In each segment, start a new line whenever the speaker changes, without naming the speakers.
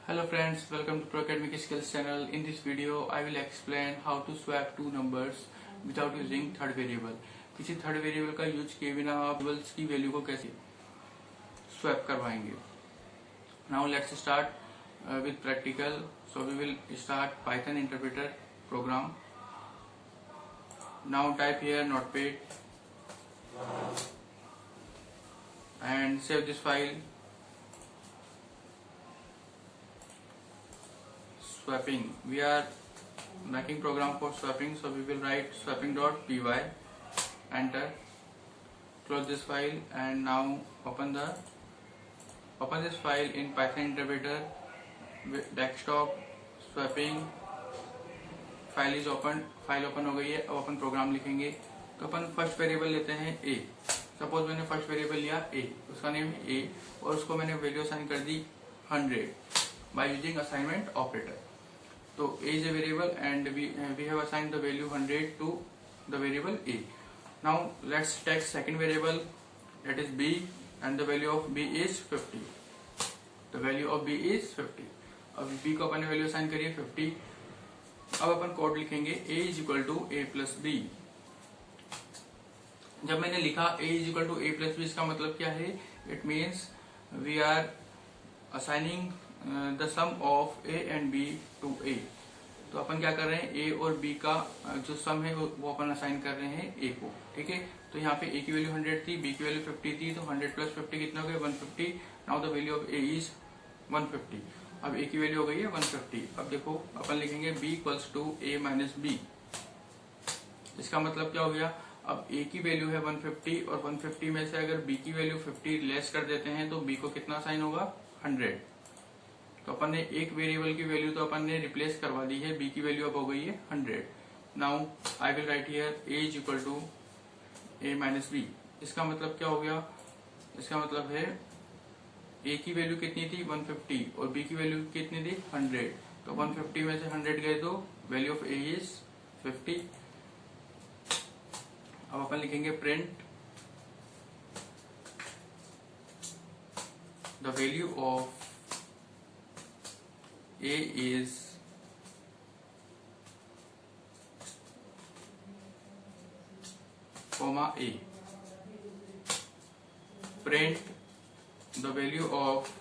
Hello friends, welcome to Pro Academic Skills channel. In this video, I will explain how to swap two numbers without using third variable. किसी third variable का use किए बिना आप variables की value को कैसे swap करवाएंगे. Now let's start with practical. So we will start Python interpreter program. Now type here notepad and save this file. Swapping. We are making program for swapping, so we will write swapping.py. Enter. Close this file and now open this file in Python interpreter. Desktop swapping file is open. File open हो गई है. अब अपन programme लिखेंगे. तो अपन first variable लेते हैं a. Suppose मैंने first variable लिया a, उसका नेम a और उसको मैंने वैल्यू असाइन कर दी 100 by using assignment operator. So a is a variable and we have assigned the value 100 to the variable a. Now let's take second variable, that is b, and the value of b is 50. The value of b is 50. अब b को अपन ने value assign करिए 50. अब अपन code लिखेंगे a is equal to a plus b. जब मैंने लिखा a is equal to a plus b, इसका मतलब क्या है? It means we are assigning the sum of a and b to a. तो अपन क्या कर रहे हैं, a और b का जो सम है वो अपन असाइन कर रहे हैं a को. ठीक है. तो यहाँ पे a की वैल्यू 100 थी, b की वैल्यू 50 थी, तो 100 प्लस 50 कितना हो गया 150. Now the value of a is 150. अब a की वैल्यू हो गई है 150. अब देखो अपन लिखेंगे b equals to a minus b. इसका मतलब क्या हो गया, अब a की वैल्यू है 150 और 150 में से अगर b की वैल्यू 50 लेस कर देते हैं तो b को कितना असाइन होगा 100. तो अपन ने एक वेरिएबल की वैल्यू तो अपन ने रिप्लेस करवा दी है, b की वैल्यू अब हो गई है 100. Now I will write here a is equal to a minus b. इसका मतलब क्या हो गया, इसका मतलब है a की वैल्यू कितनी थी 150 और b की वैल्यू कितनी थी 100. तो 150 में से 100 गए तो वैल्यू ऑफ a इज 50. अब अपन लिखेंगे print the value of a is comma a. Print the value of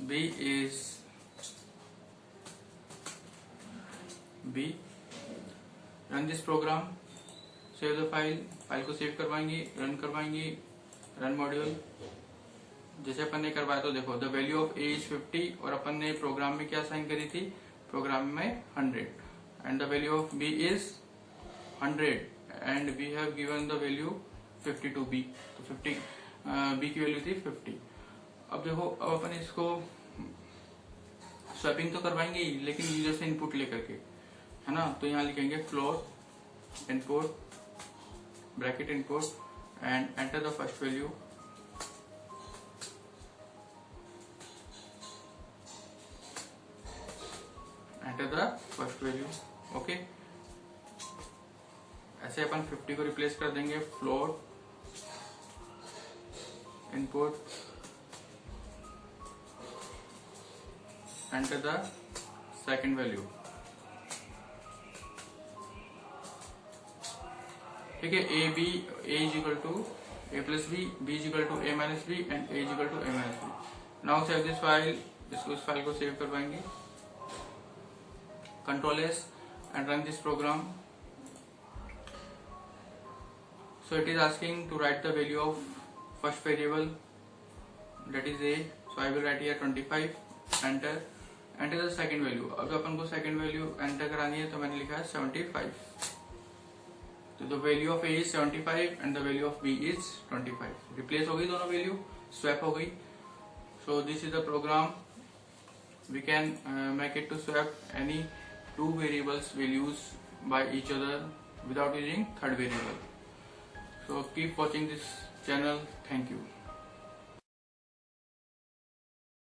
b is b. Run this program. Save the file. File को सेव करवाएंगे, रन करवाएंगे. रन मॉड्यूल जैसे अपन ने करवाया तो देखो the value of a is 50 और अपन ने प्रोग्राम में क्या साइन करी थी, प्रोग्राम में 100 and the value of b is 100 and we have given the value 50 to b. तो 50 b की वैल्यू थी 50. अब देखो अब अपन इसको स्वैपिंग तो करवाएंगे ही, लेकिन यूजर से इनपुट लेकर के, है ना. तो यहाँ लिखेंगे float input bracket input and enter the first value. Enter the first value. Okay. ऐसे अपन 50 को रिप्लेस कर देंगे. Float input enter the second value. ठीक है. A b a is equal to a plus b, b is equal to a minus b and a is equal to a minus b. Now save this file. इस file को save करवाएंगे. Control S and run this program. So it is asking to write the value of first variable, that is a. So I will write here 25. Enter. Enter the second value. अब अपन को second value enter करानी है तो मैंने लिखा है 75. तो the value of a is 75 and the value of b is 25. Replace हो गई दोनों value, swap हो गई. So this is the program. We can make it to swap any two variables values by each other without using third variable. So keep watching this channel. Thank you.